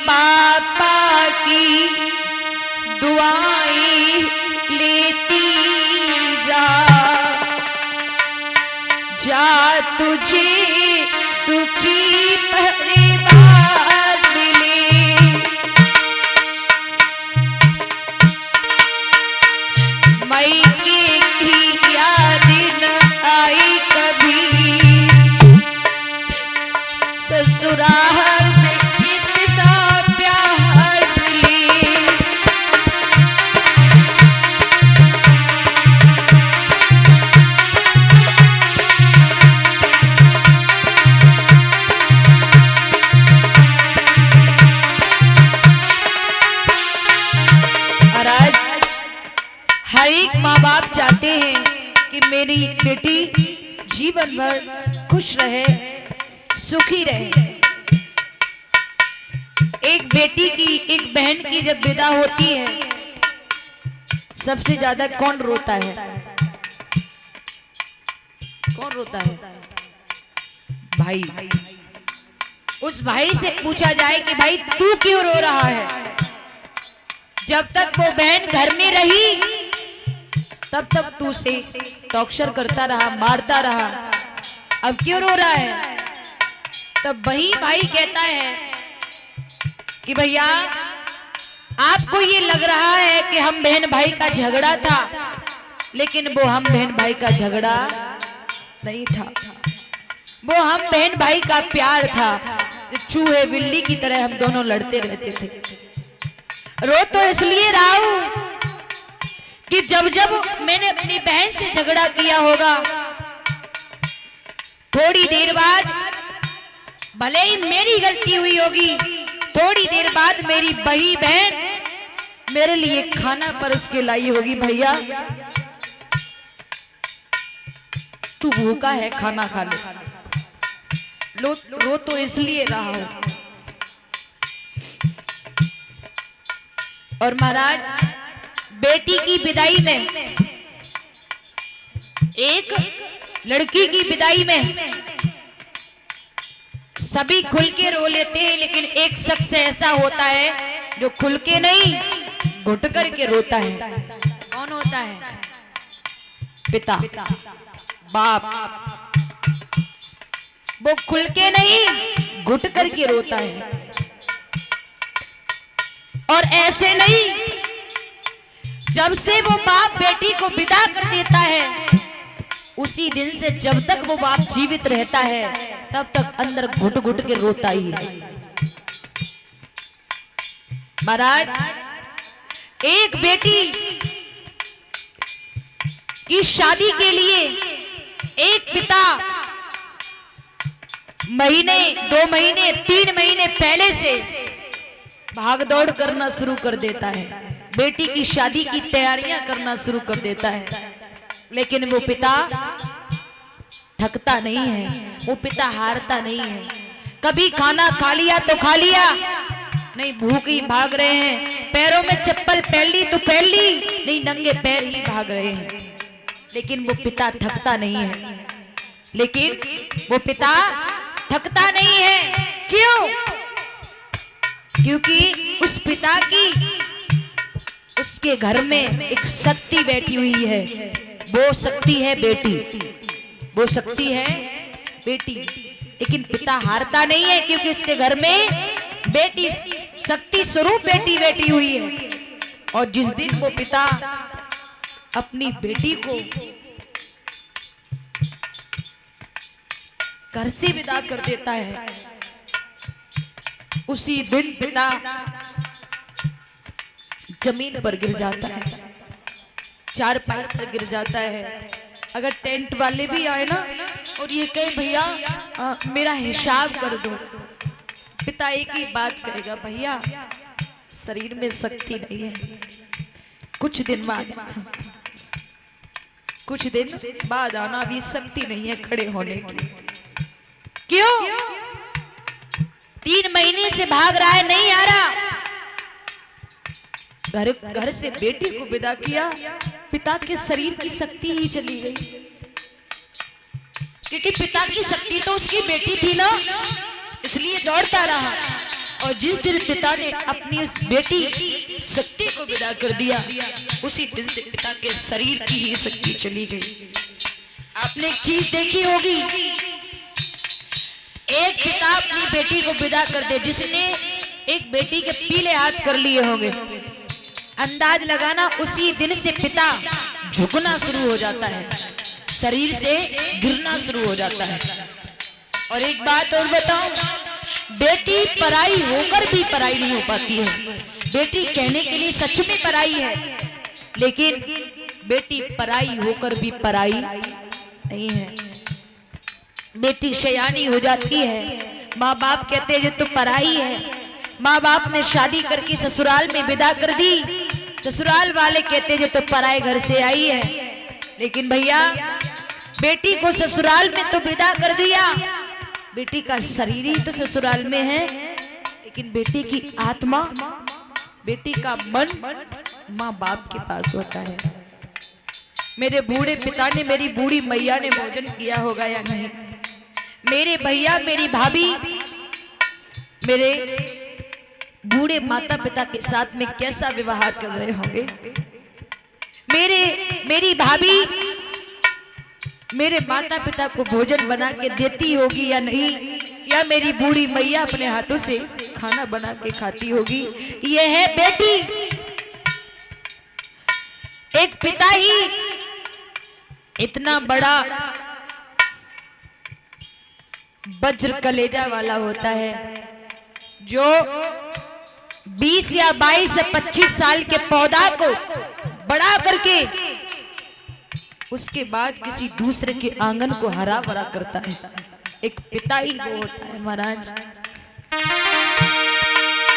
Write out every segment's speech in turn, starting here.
पापा की दुआएं लेती जा, जा तुझे सुखी परिवार मिले। मई की याद न आई कभी, ससुराल में कितना प्यार मिले। और आज हर एक माँ बाप चाहते हैं कि मेरी बेटी जीवन भर खुश रहे, सुखी रहे। एक बेटी की, एक बहन की जब विदा होती है, सबसे ज्यादा कौन रोता है? कौन रोता है? भाई। उस भाई से पूछा जाए कि भाई तू क्यों रो रहा है? जब तक वो बहन घर में रही तब तक तू उसे टॉर्चर करता रहा, मारता रहा, अब क्यों रो रहा है? तब वही भाई कहता है कि भैया आपको ये लग रहा है कि हम बहन भाई का झगड़ा था, लेकिन वो हम बहन भाई का झगड़ा नहीं था, वो हम बहन भाई का प्यार था। चूहे बिल्ली की तरह हम दोनों लड़ते रहते थे। रो तो इसलिए रहा हूं कि जब जब मैंने अपनी बहन से झगड़ा किया होगा, थोड़ी देर बाद भले ही मेरी गलती हुई होगी, थोड़ी देर बाद मेरी बही बहन मेरे लिए खाना परोस के लाई होगी, भैया तू भूखा है, खाना खा ले। रो तो इसलिए रहा हूं। और महाराज, बेटी की विदाई में, एक लड़की की विदाई में सभी खुल के रो लेते हैं, लेकिन एक शख्स ऐसा होता है जो खुल के नहीं, घुट कर के रोता है। कौन होता है? पिता, बाप। वो खुल के नहीं, घुट कर के रोता है। और ऐसे नहीं, जब से वो बाप बेटी को विदा कर देता है, उसी दिन से जब तक वो बाप जीवित रहता है, तब तक अंदर घुट घुट के रोता ही है। महाराज, एक बेटी की शादी के लिए एक पिता महीने, 2 महीने, 3 महीने पहले से भाग दौड़ करना शुरू कर देता है, बेटी की शादी की तैयारियां करना शुरू कर देता है। लेकिन वो पिता थकता नहीं है, वो पिता हारता नहीं है। कभी खाना खा लिया तो खा लिया, नहीं भूख ही भाग रहे हैं। पैरों में चप्पल पहन ली तो पहन ली, नहीं नंगे पैर ही भाग रहे हैं। लेकिन वो पिता थकता नहीं है, लेकिन वो पिता थकता नहीं है। क्यों? क्योंकि उस पिता की, उसके घर में एक शक्ति बैठी हुई है, वो शक्ति है बेटी, वो शक्ति है बेटी। लेकिन पिता हारता नहीं है, क्योंकि उसके घर में बेटी, शक्ति स्वरूप बेटी बैठी हुई है। और जिस दिन वो पिता अपनी बेटी को घर से विदा कर देता है, उसी दिन पिता जमीन पर गिर जाता है, चारपाई पर गिर जाता है। अगर टेंट वाले भी आए ना और ये कहे भैया मेरा हिसाब कर दो, पिता एक ही बात कहेगा, भैया शरीर में शक्ति नहीं है, कुछ दिन बाद आना, अभी शक्ति नहीं है खड़े होने की। क्यों? 3 महीने से भाग रहा है, नहीं आ रहा। घर से बेटी को विदा किया, पिता के शरीर की शक्ति ही चली गई, क्योंकि पिता की शक्ति तो उसकी बेटी थी ना, इसलिए दौड़ता रहा। और जिस दिन पिता ने अपनी उस बेटी शक्ति को विदा कर दिया, उसी दिन से पिता के शरीर की ही शक्ति चली गई। आपने एक चीज देखी होगी, एक पिता अपनी बेटी को विदा कर दे, जिसने एक बेटी के पीले हाथ कर लिए होंगे, अंदाज लगाना उसी दिन से पिता झुकना शुरू हो जाता है, शरीर से गिरना शुरू हो जाता है। और एक बात और बताऊं, बेटी पराई होकर भी पराई नहीं हो पाती है। बेटी कहने के लिए सच में पराई है, लेकिन बेटी पराई होकर भी पराई नहीं है। बेटी शयानी हो जाती है, माँ बाप कहते हैं जो तो पराई है। माँ बाप ने शादी करके ससुराल में विदा कर दी, ससुराल वाले कहते हैं जो तो पराए घर से आई है। लेकिन भैया, बेटी को ससुराल में तो विदा कर दिया, बेटी का शरीर ही तो ससुराल में है, लेकिन बेटी की आत्मा, बेटी का मन माँ बाप के पास होता है। मेरे बूढ़े पिता ने, मेरी बूढ़ी मैया ने भोजन किया होगा या नहीं, मेरे भैया मेरी भाभी मेरे बूढ़े माता पिता के साथ में कैसा व्यवहार कर रहे होंगे, मेरी भाभी मेरे माता पिता को भोजन बना के देती होगी या नहीं, या मेरी बूढ़ी मैया अपने हाथों से खाना बना के खाती होगी। यह है बेटी। एक पिता ही इतना बड़ा वज्र कलेजा वाला होता है, जो 20 या 22 या 25 साल के पौधा को बड़ा करके उसके बाद किसी दूसरे के आंगन को हरा भरा करता है। एक पिता ही वो होता है महाराज।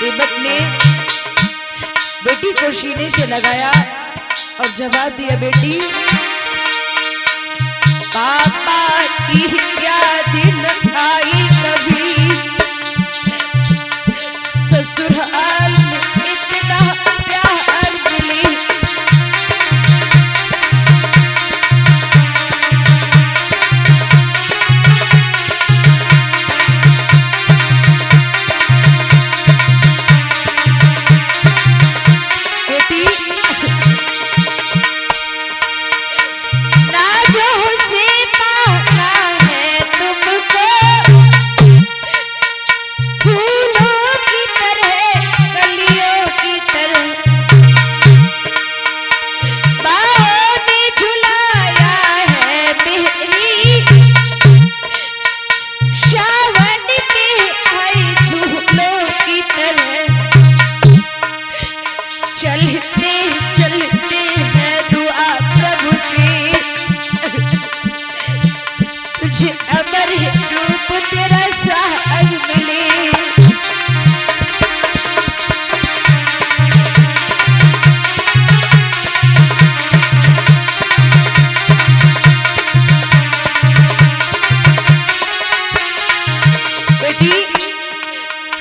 देवक ने बेटी को सीने से लगाया और जवाब दिया, बेटी पापा की याद न आई कभी, ससुराल में इतना प्यार मिली,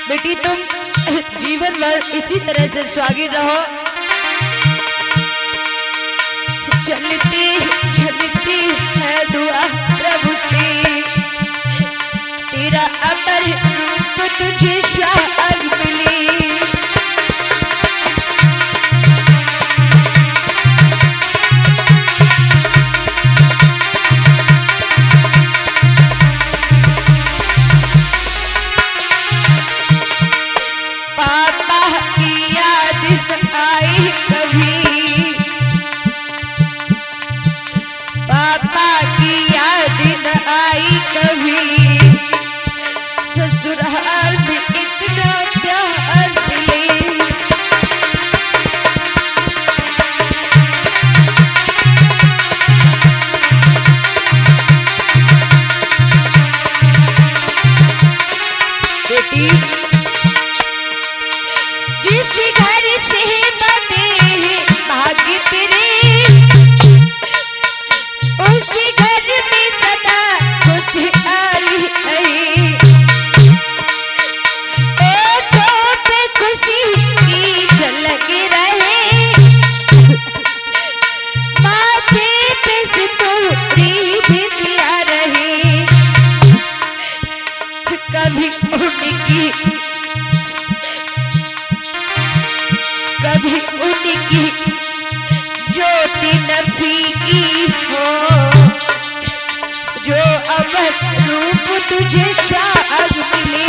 बेटी तुम जीवन भर इसी तरह से स्वागी रहो। चलती चलती है दुआ प्रभु से, तेरा अमर रूप तुझे शान मिली। ससुराल में इतना प्यार मिले, बेटी जिस घर से बने भाग्य तेरे, उसी घर में सदा खुशहाली है। की ज्योति न फीकी हो, जो अमर रूप तुझे शाद मिले।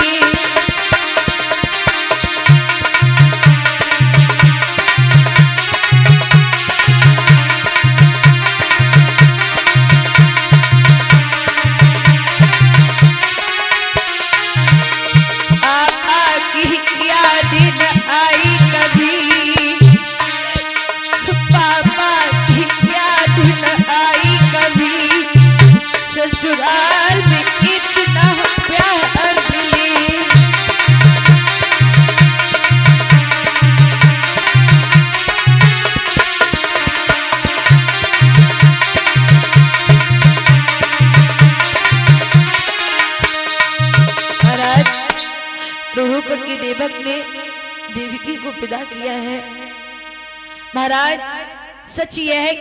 ससुराल में इतना प्यार मिले। महाराज रुरुक की देवक ने देवकी को विदा किया है। महाराज सच यह है